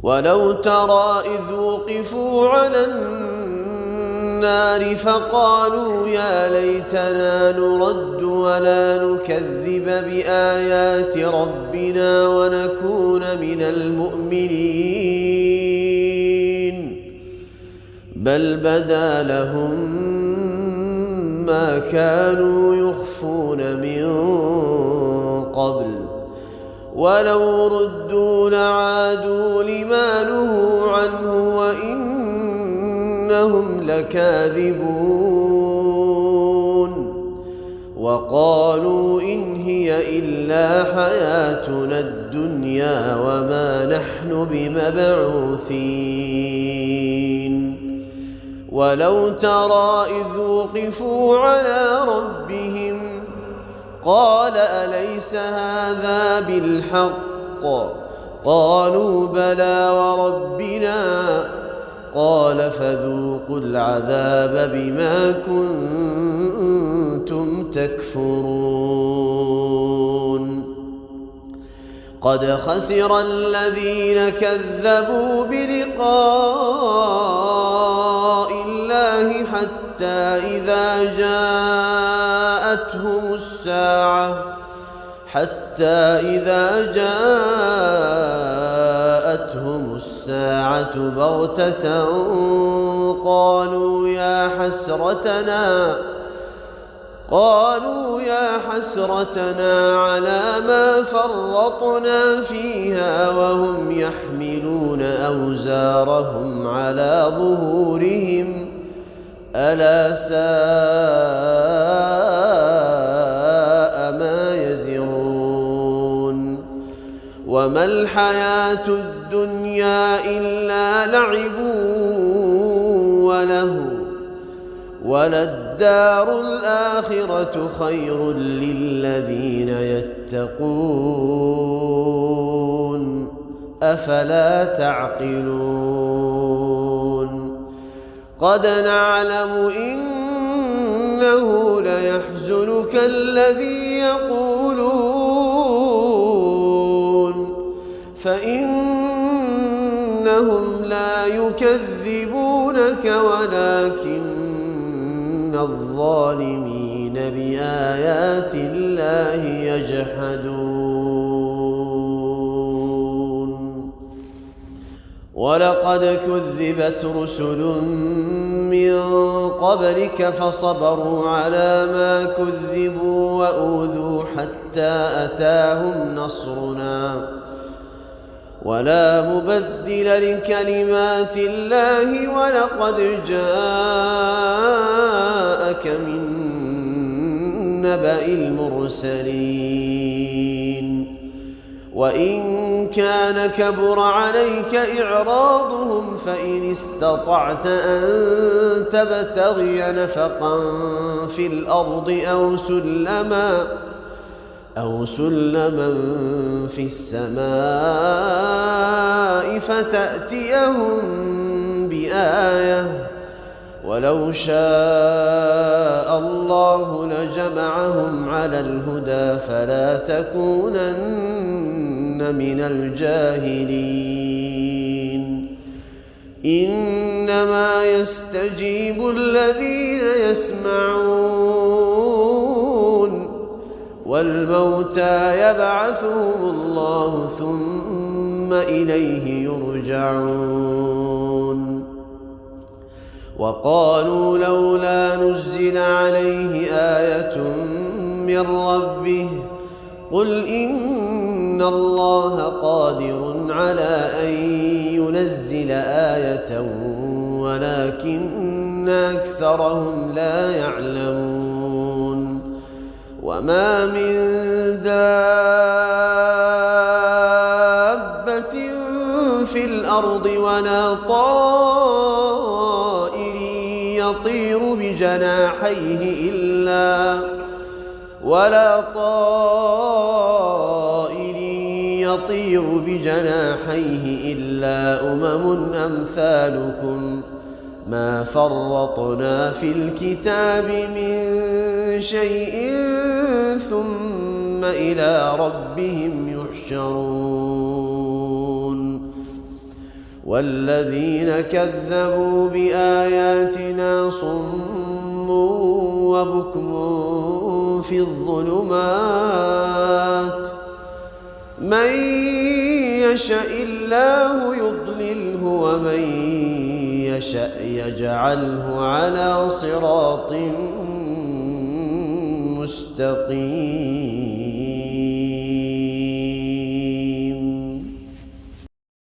ولو ترى إذ وقفوا على النار فقالوا يا ليتنا نرد ولا نكذب بآيات ربنا ونكون من المؤمنين بل بدا لهم ما كانوا يخفون من قبل ولو ردوا لعادوا لما نهوا عنه وإنهم لكاذبون وقالوا إن هي إلا حياتنا الدنيا وما نحن بمبعوثين ولو ترى إذ وقفوا على ربهم قال أليس هذا بالحق قالوا بلى وربنا قال فذوقوا العذاب بما كنتم تكفرون قد خسر الذين كذبوا بلقاء الله حتى إذا جاءتهم الساعة بغتة قالوا يا حسرتنا على ما فرطنا فيها وهم يحملون أوزارهم على ظهورهم ألا ساء ما يزرون وما الحياة الدنيا إلا لعب وله وللدار الآخرة خير للذين يتقون أفلا تعقلون قد نعلم إنه ليحزنك الذي يقولون فإنهم لا يكذبونك ولكن الظالمين بآيات الله يجحدون ولقد كذبت رسل من قبلك فصبروا على ما كذبوا وأوذوا حتى أتاهم نصرنا ولا مبدل لكلمات الله ولقد جاءك من نبأ المرسلين وإن كان كبر عليك إعراضهم فإن استطعت أن تبتغي نفقا في الأرض أو سلما في السماء فتأتيهم بآية ولو شاء الله لجمعهم على الهدى فلا تكونن من الجاهلين إنما يستجيب الذين يسمعون والموتى يبعثهم الله ثم إليه يرجعون وقالوا لولا نزل عليه آية من ربه قل إن الله قادر على أن ينزل آية ولكن أكثرهم لا يعلمون وما من دابة في الأرض ولا طائر يطير بجناحيه إلا أمم أمثالكم ما فرطنا في الكتاب من شيء ثم إلى ربهم يحشرون والذين كذبوا بآياتنا صم وبكم في الظلمات من يشاء الله يضلله ومن يشاء يجعله على صراط مستقيم.